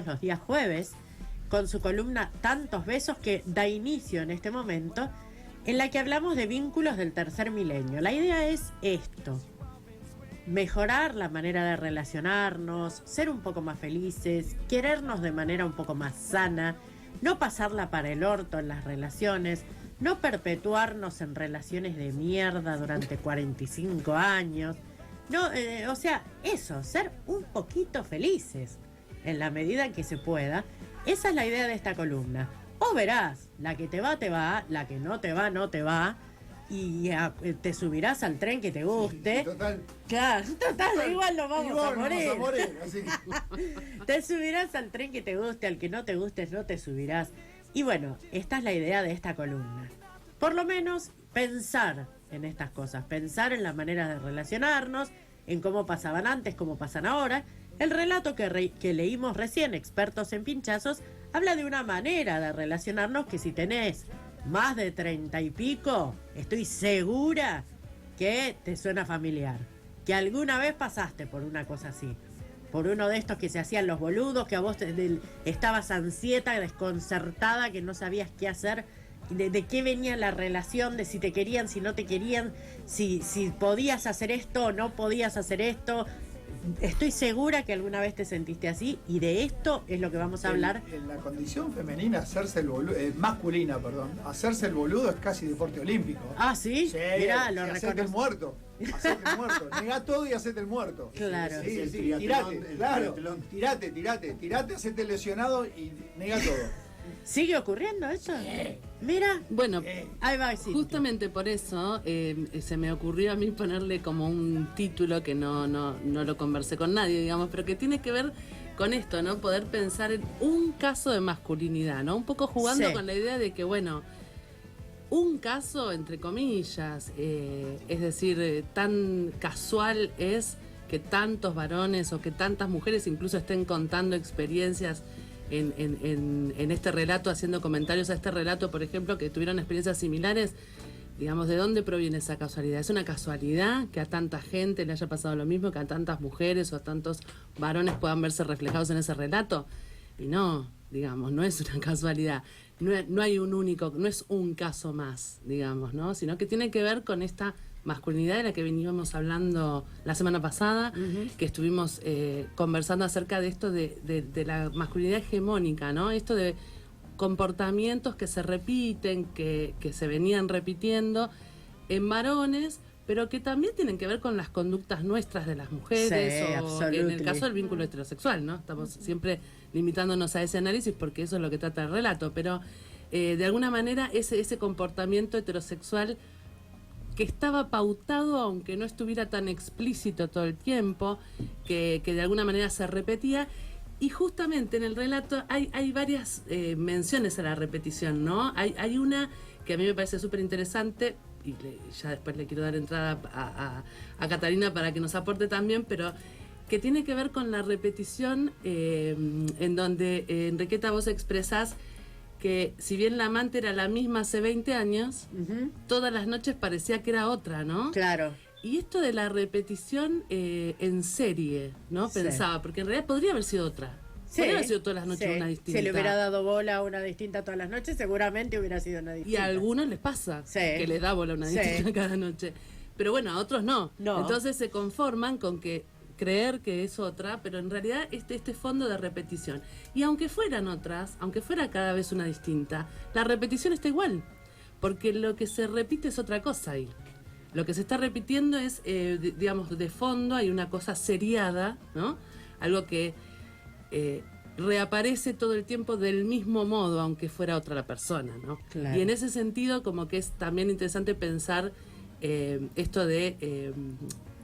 los días jueves con su columna Tantos Besos, que da inicio en este momento, en la que hablamos de vínculos del tercer milenio. La idea es esto: mejorar la manera de relacionarnos, ser un poco más felices, querernos de manera un poco más sana, no pasarla para el orto en las relaciones, no perpetuarnos en relaciones de mierda durante 45 años. No, o sea, eso, ser un poquito felices en la medida que se pueda. Esa es la idea de esta columna. O verás, la que te va, la que no te va, no te va. Y te subirás al tren que te guste. Sí, total. Claro, total, igual nos vamos a morir. Así. Te subirás al tren que te guste, al que no te guste no te subirás. Y bueno, esta es la idea de esta columna. Por lo menos pensar en estas cosas, pensar en las maneras de relacionarnos, en cómo pasaban antes, cómo pasan ahora. El relato que leímos recién, Expertos en Pinchazos, habla de una manera de relacionarnos que si tenés más de 30 y pico, estoy segura que te suena familiar. Que alguna vez pasaste por una cosa así. Por uno de estos que se hacían los boludos, que a vos estabas ansieta, desconcertada, que no sabías qué hacer, de qué venía la relación, de si te querían, si no te querían, si podías hacer esto o no podías hacer esto. Estoy segura que alguna vez te sentiste así, y de esto es lo que vamos a hablar. En la condición femenina, hacerse el boludo, masculina, perdón, hacerse el boludo es casi deporte olímpico. Ah, ¿sí? Sí, Mirá, lo hacerte el muerto. Hacerte el muerto. Negá todo y hacete el muerto. Claro. Sí, tirate, claro. Tirate, hacete lesionado y negá todo. ¿Sigue ocurriendo eso? Mira, Bueno, ahí va. Sí, justamente por eso se me ocurrió a mí ponerle como un título que no lo conversé con nadie, digamos, pero que tiene que ver con esto, ¿no? Poder pensar en un caso de masculinidad, ¿no? Un poco jugando con la idea de que, bueno, un caso, entre comillas, es decir, tan casual es que tantos varones o que tantas mujeres incluso estén contando experiencias en este relato, haciendo comentarios a este relato, por ejemplo, que tuvieron experiencias similares. Digamos, ¿de dónde proviene esa casualidad? ¿Es una casualidad que a tanta gente le haya pasado lo mismo, que a tantas mujeres o a tantos varones puedan verse reflejados en ese relato? Y no, digamos, no es una casualidad. No hay un único, no es un caso más, digamos, ¿no? Sino que tiene que ver con esta masculinidad de la que veníamos hablando la semana pasada, que estuvimos conversando acerca de esto de la masculinidad hegemónica, ¿no? Esto de comportamientos que se repiten, que se venían repitiendo en varones, pero que también tienen que ver con las conductas nuestras de las mujeres, sí, o en el caso del vínculo heterosexual, ¿no? Estamos siempre limitándonos a ese análisis porque eso es lo que trata el relato, pero de alguna manera ese comportamiento heterosexual que estaba pautado, aunque no estuviera tan explícito todo el tiempo, que de alguna manera se repetía. Y justamente en el relato hay varias menciones a la repetición, ¿no? Hay una que a mí me parece súper interesante, y ya después le quiero dar entrada a Catalina para que nos aporte también, pero que tiene que ver con la repetición, en donde, Enriqueta, vos expresás que si bien la amante era la misma hace 20 años, todas las noches parecía que era otra, ¿no? claro. Y esto de la repetición en serie, ¿no? Sí. Pensaba, porque en realidad podría haber sido otra. Sí, podría haber sido todas las noches una distinta. Si le hubiera dado bola a una distinta todas las noches, seguramente hubiera sido una Y distinta. a algunos les pasa que les da bola una distinta cada noche. Pero bueno, a otros no. Entonces se conforman con que creer que es otra, pero en realidad este fondo de repetición. Y aunque fueran otras, aunque fuera cada vez una distinta, la repetición está igual. Porque lo que se repite es otra cosa ahí. Lo que se está repitiendo es, digamos, de fondo hay una cosa seriada, ¿no? Algo que reaparece todo el tiempo del mismo modo, aunque fuera otra la persona, ¿no? Claro. Y en ese sentido, como que es también interesante pensar esto de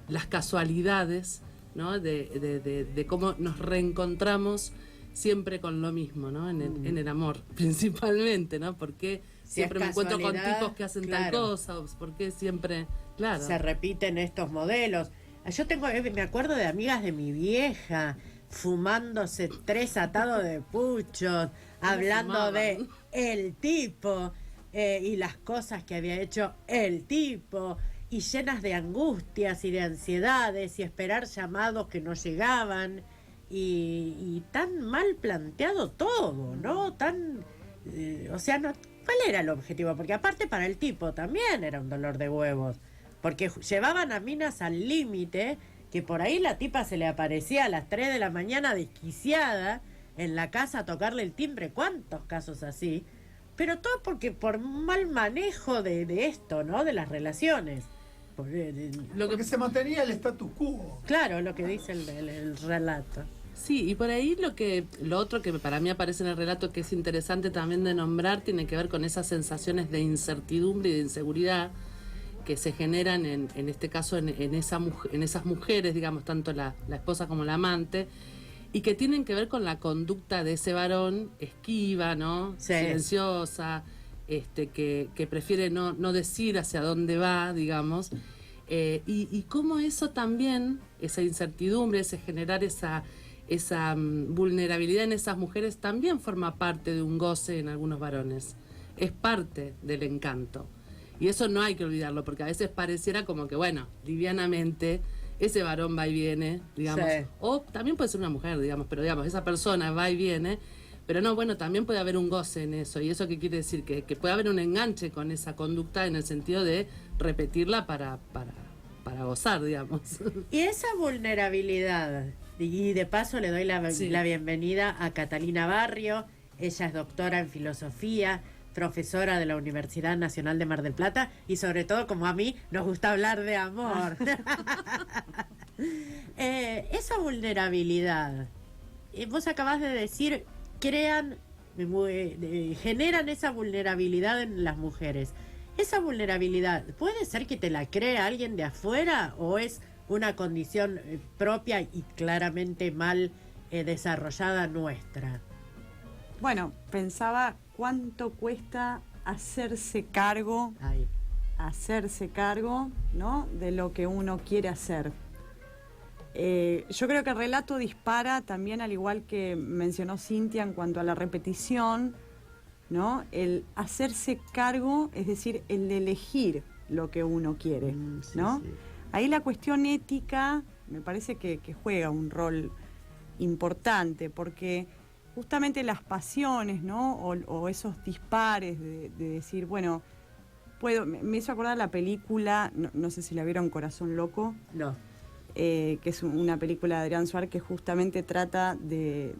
las casualidades, ¿no? De cómo nos reencontramos siempre con lo mismo, ¿no? En el amor, principalmente, ¿no? Porque siempre me encuentro con tipos que hacen tal cosa, porque siempre, claro. Se repiten estos modelos. Yo me acuerdo de amigas de mi vieja fumándose 3 atados de puchos, hablando de el tipo y las cosas que había hecho el tipo, y llenas de angustias y de ansiedades y esperar llamados que no llegaban. y tan mal planteado todo, ¿no? Tan, o sea, no, ¿cuál era el objetivo? Porque aparte para el tipo también era un dolor de huevos, porque llevaban a minas al límite, que por ahí la tipa se le aparecía a las 3 de la mañana desquiciada en la casa a tocarle el timbre. ¿Cuántos casos así? Pero todo porque por mal manejo de esto, ¿no? De las relaciones. Porque se mantenía el status quo. Claro, lo que dice el relato. Sí, y por ahí lo otro que para mí aparece en el relato que es interesante también de nombrar tiene que ver con esas sensaciones de incertidumbre y de inseguridad que se generan en este caso en esas mujeres, digamos, tanto la esposa como la amante, y que tienen que ver con la conducta de ese varón esquiva, ¿no? Sí. Silenciosa, que prefiere no decir hacia dónde va, digamos, y cómo eso también, esa incertidumbre, ese generar esa vulnerabilidad en esas mujeres también forma parte de un goce en algunos varones, es parte del encanto. Y eso no hay que olvidarlo, porque a veces pareciera como que, bueno, livianamente, ese varón va y viene, digamos, sí. O también puede ser una mujer, digamos, pero digamos, esa persona va y viene, pero no, bueno, también puede haber un goce en eso. ¿Y eso qué quiere decir? Que puede haber un enganche con esa conducta en el sentido de repetirla para gozar, digamos. Y esa vulnerabilidad, y de paso le doy la bienvenida a Catalina Barrio, ella es doctora en filosofía, profesora de la Universidad Nacional de Mar del Plata, y sobre todo, como a mí, nos gusta hablar de amor. Esa vulnerabilidad, vos acabás de decir, generan esa vulnerabilidad en las mujeres. Esa vulnerabilidad, ¿puede ser que te la crea alguien de afuera o es una condición propia y claramente mal desarrollada nuestra? Bueno, pensaba cuánto cuesta hacerse cargo, ¿no? De lo que uno quiere hacer. Yo creo que el relato dispara también, al igual que mencionó Cintia en cuanto a la repetición, ¿no? El hacerse cargo, es decir, el elegir lo que uno quiere, ¿no? Sí. Ahí la cuestión ética me parece que juega un rol importante, porque justamente las pasiones, ¿no? O esos dispares de decir, bueno, me hizo acordar la película, no sé si la vieron, Corazón Loco. No. Que es una película de Adrián Suárez que justamente trata de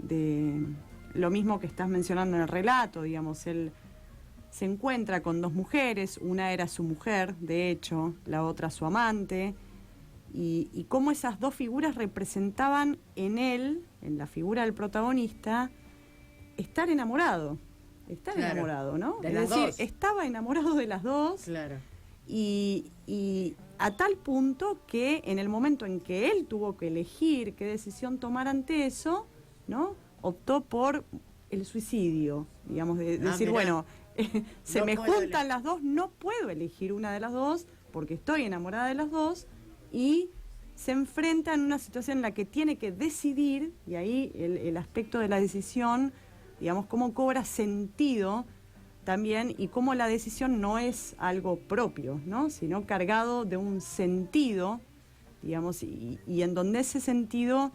lo mismo que estás mencionando en el relato, digamos. Él se encuentra con dos mujeres, una era su mujer, de hecho, la otra su amante, y cómo esas dos figuras representaban en él, en la figura del protagonista, estar enamorado, ¿no? De es las decir, dos. Estaba enamorado de las dos. Claro. Y a tal punto que en el momento en que él tuvo que elegir qué decisión tomar ante eso, ¿no? Optó por el suicidio, digamos, de decir, mirá. bueno, se No me puedo juntan las dos, no puedo elegir una de las dos porque estoy enamorada de las dos, y se enfrenta en una situación en la que tiene que decidir, y ahí el aspecto de la decisión, digamos, cómo cobra sentido también, y cómo la decisión no es algo propio, ¿no? Sino cargado de un sentido, digamos, y en donde ese sentido,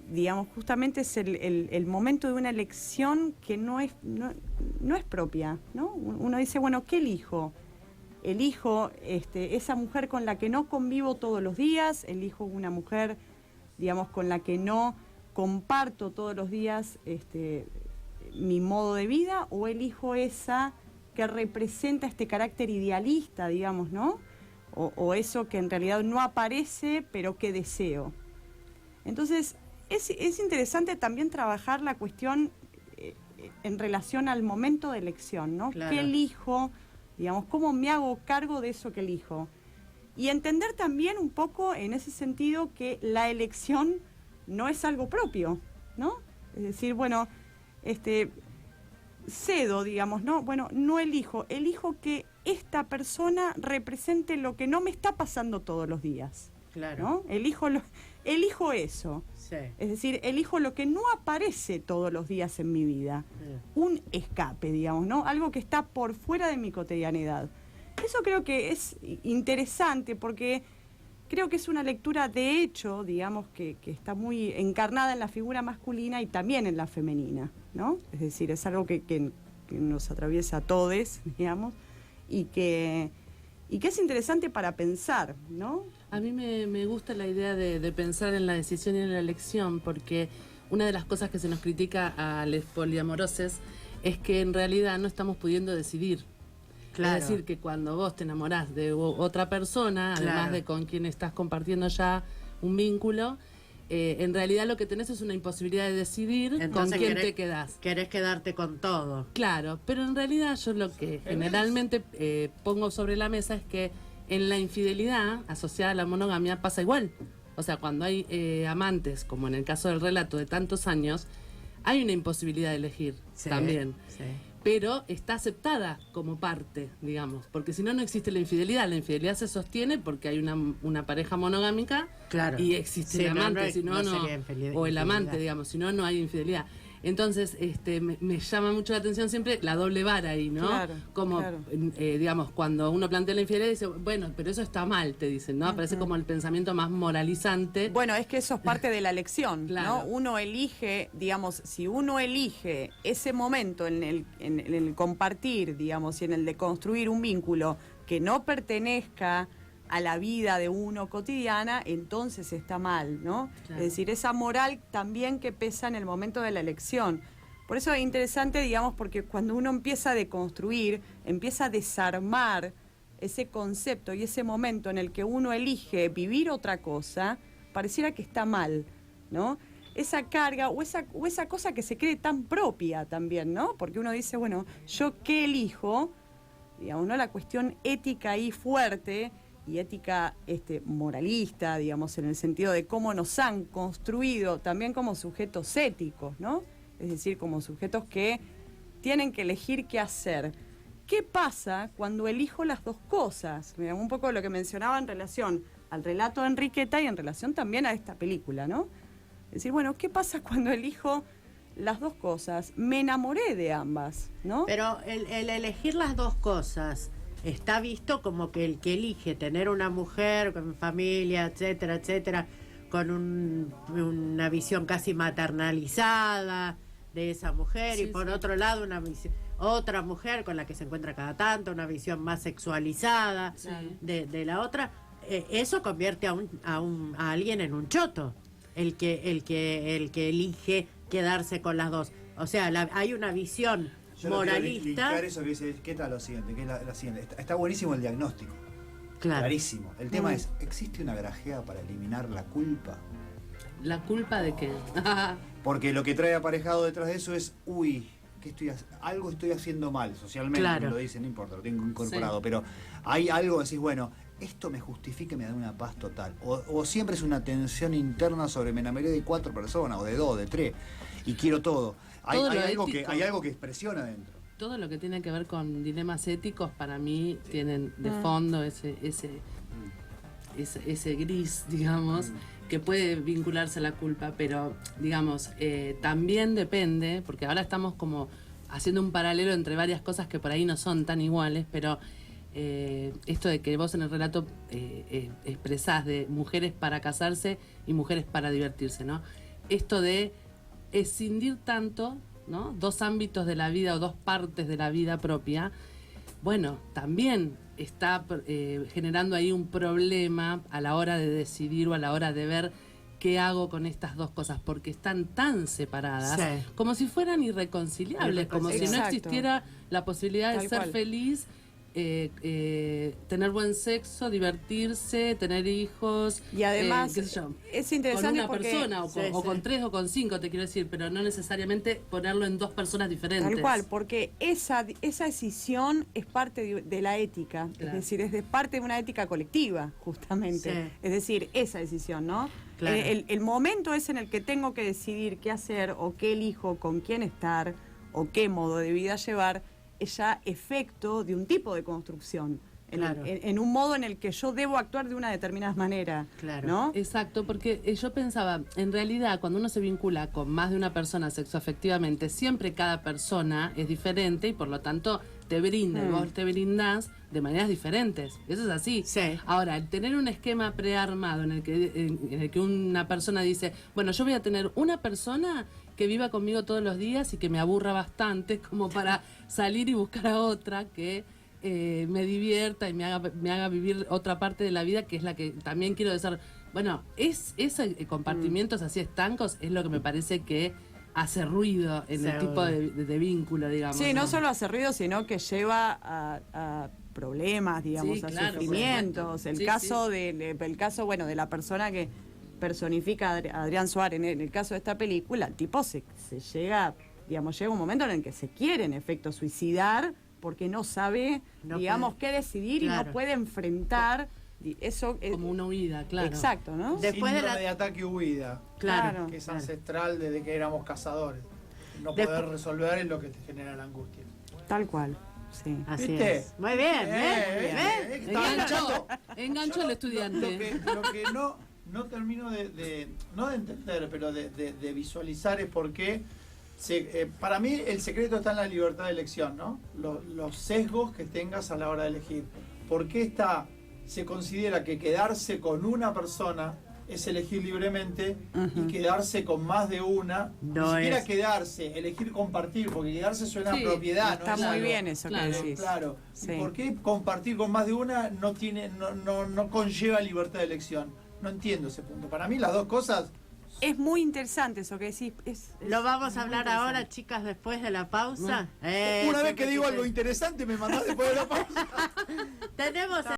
digamos, justamente es el momento de una elección que no es propia, ¿no? Uno dice, bueno, ¿qué elijo? Elijo esa mujer con la que no convivo todos los días, elijo una mujer, digamos, con la que no comparto todos los días mi modo de vida, o elijo esa que representa este carácter idealista, digamos, ¿no? O eso que en realidad no aparece, pero que deseo. Entonces, es interesante también trabajar la cuestión en relación al momento de elección, ¿no? Claro. ¿Qué elijo? Digamos, ¿cómo me hago cargo de eso que elijo? Y entender también un poco en ese sentido que la elección no es algo propio, ¿no? Es decir, bueno, cedo, digamos, ¿no? Bueno, no elijo que esta persona represente lo que no me está pasando todos los días. Claro. ¿No? Elijo eso. Sí. Es decir, elijo lo que no aparece todos los días en mi vida. Un escape, digamos, ¿no? Algo que está por fuera de mi cotidianidad. Eso creo que es interesante porque creo que es una lectura de hecho, digamos, que está muy encarnada en la figura masculina y también en la femenina, ¿no? Es decir, es algo que nos atraviesa a todos, digamos, y que es interesante para pensar, ¿no? A mí me gusta la idea de pensar en la decisión y en la elección, porque una de las cosas que se nos critica a los poliamorosos es que en realidad no estamos pudiendo decidir. Claro. Es decir, que cuando vos te enamorás de otra persona, Claro. además de con quien estás compartiendo ya un vínculo, en realidad lo que tenés es una imposibilidad de decidir Entonces, con quién te quedás. Querés quedarte con todo. Claro, pero en realidad yo lo que generalmente pongo sobre la mesa es que en la infidelidad asociada a la monogamia pasa igual. O sea, cuando hay amantes, como en el caso del relato de tantos años, hay una imposibilidad de elegir Sí, también. sí. Pero está aceptada como parte, digamos, porque si no, no existe la infidelidad. La infidelidad se sostiene porque hay una pareja monogámica Claro. y existe Sí, el no, amante, no hay- si no, no no, sería infidelidad. o el amante, digamos, si no, no hay infidelidad. Entonces, me llama mucho la atención siempre la doble vara ahí, ¿no? Claro, Como, claro. digamos, cuando uno plantea la infidelidad, dice, bueno, pero eso está mal, te dicen, ¿no? Aparece como el pensamiento más moralizante. Bueno, es que eso es parte de la elección, Claro. ¿no? Uno elige, digamos, si uno elige ese momento en el compartir, digamos, y en el de construir un vínculo que no pertenezca a la vida de uno cotidiana, entonces está mal, ¿no? Claro. Es decir, esa moral también que pesa en el momento de la elección. Por eso es interesante, digamos, porque cuando uno empieza a deconstruir, empieza a desarmar ese concepto y ese momento en el que uno elige vivir otra cosa, pareciera que está mal, ¿no? Esa carga o esa cosa que se cree tan propia también, ¿no? Porque uno dice, bueno, ¿yo qué elijo? Digamos, ¿no? La cuestión ética ahí fuerte y ética moralista, digamos, en el sentido de cómo nos han construido también como sujetos éticos, ¿no? Es decir, como sujetos que tienen que elegir qué hacer. ¿Qué pasa cuando elijo las dos cosas? Mira, un poco lo que mencionaba en relación al relato de Enriqueta y en relación también a esta película, ¿no? Es decir, bueno, ¿qué pasa cuando elijo las dos cosas? Me enamoré de ambas, ¿no? Pero el elegir las dos cosas está visto como que el que elige tener una mujer con familia, etcétera, etcétera, con una visión casi maternalizada de esa mujer, Sí, y por sí. otro lado otra mujer con la que se encuentra cada tanto, una visión más sexualizada Sí. de la otra, eso convierte a alguien en un choto, el que elige quedarse con las dos. O sea, hay una visión Yo lo quiero moralista. linkar eso que dice, ¿qué tal lo siguiente? ¿Qué es la siguiente? Está buenísimo el diagnóstico. Claro. Clarísimo. El tema es, ¿existe una grajea para eliminar la culpa? ¿La culpa de qué? Porque lo que trae aparejado detrás de eso es, uy, algo estoy haciendo mal socialmente, Claro. me lo dicen, no importa, lo tengo incorporado, Sí. pero hay algo, decís, bueno, esto me justifica y me da una paz total. O siempre es una tensión interna sobre me enamoré de 4 personas, o de 2, de 3, y quiero todo. Hay algo que expresiona dentro. Todo lo que tiene que ver con dilemas éticos para mí tienen de fondo ese gris, digamos, que puede vincularse a la culpa, pero digamos, también depende, porque ahora estamos como haciendo un paralelo entre varias cosas que por ahí no son tan iguales, pero esto de que vos en el relato expresás de mujeres para casarse y mujeres para divertirse, ¿no? Esto de escindir tanto, ¿no? Dos ámbitos de la vida o dos partes de la vida propia, bueno, también está generando ahí un problema a la hora de decidir o a la hora de ver qué hago con estas dos cosas, porque están tan separadas, Sí. como si fueran irreconciliables, como si no Exacto. existiera la posibilidad de Tal ser cual. feliz, tener buen sexo, divertirse, tener hijos, Y además, qué sé yo, es con interesante una porque... persona Sí, o sí. con 3 o con 5, te quiero decir, pero no necesariamente ponerlo en dos personas diferentes. Tal cual, porque esa decisión es parte de la ética, Claro. es decir, es parte de una ética colectiva, justamente. Sí. Es decir, esa decisión, ¿no? Claro. El momento es en el que tengo que decidir qué hacer o qué elijo, con quién estar o qué modo de vida llevar, es ya efecto de un tipo de construcción, Claro. en un modo en el que yo debo actuar de una determinada manera. Claro. ¿No? Exacto, porque yo pensaba, en realidad, cuando uno se vincula con más de una persona sexoafectivamente, siempre cada persona es diferente y por lo tanto te brinda, y vos te brindás de maneras diferentes. Eso es así. Sí. Ahora, el tener un esquema prearmado en el que una persona dice, bueno, yo voy a tener una persona que viva conmigo todos los días y que me aburra bastante, como para salir y buscar a otra que me divierta y me haga vivir otra parte de la vida, que es la que también quiero desarrollar. Bueno, ese compartimientos así estancos es lo que me parece que hace ruido en el tipo de vínculo, digamos. Sí, no solo hace ruido, sino que lleva a problemas, digamos, Sí, a claro, sufrimientos. El caso bueno, de la persona que personifica a Adrián Suárez en el caso de esta película, el tipo se llega, digamos, llega un momento en el que se quiere en efecto suicidar porque no sabe, digamos, qué decidir, claro, y no puede enfrentar eso. Como una huida, claro. Exacto, ¿no? Después Síndrome de ataque-huida, Claro. que es ancestral desde que éramos cazadores. No poder resolver es lo que te genera la angustia. Tal cual, sí. Así ¿Viste? es. Muy bien, ¿ves? Engancho al estudiante. Lo que no termino no de entender, pero de visualizar es por qué. Para mí el secreto está en la libertad de elección, ¿no? Los sesgos que tengas a la hora de elegir. ¿Por qué se considera que quedarse con una persona es elegir libremente y quedarse con más de una? No ni siquiera es. quedarse, elegir compartir, porque quedarse suena Sí, a propiedad, Está ¿no? muy bien eso claro, que decís. Claro. Sí. ¿Y por qué compartir con más de una no conlleva libertad de elección? No entiendo ese punto. Para mí las dos cosas. Es muy interesante eso que decís. Lo vamos a muy hablar interesante. ahora, chicas, después de la pausa. Una vez que digo algo interesante me mandás después de la pausa. Tenemos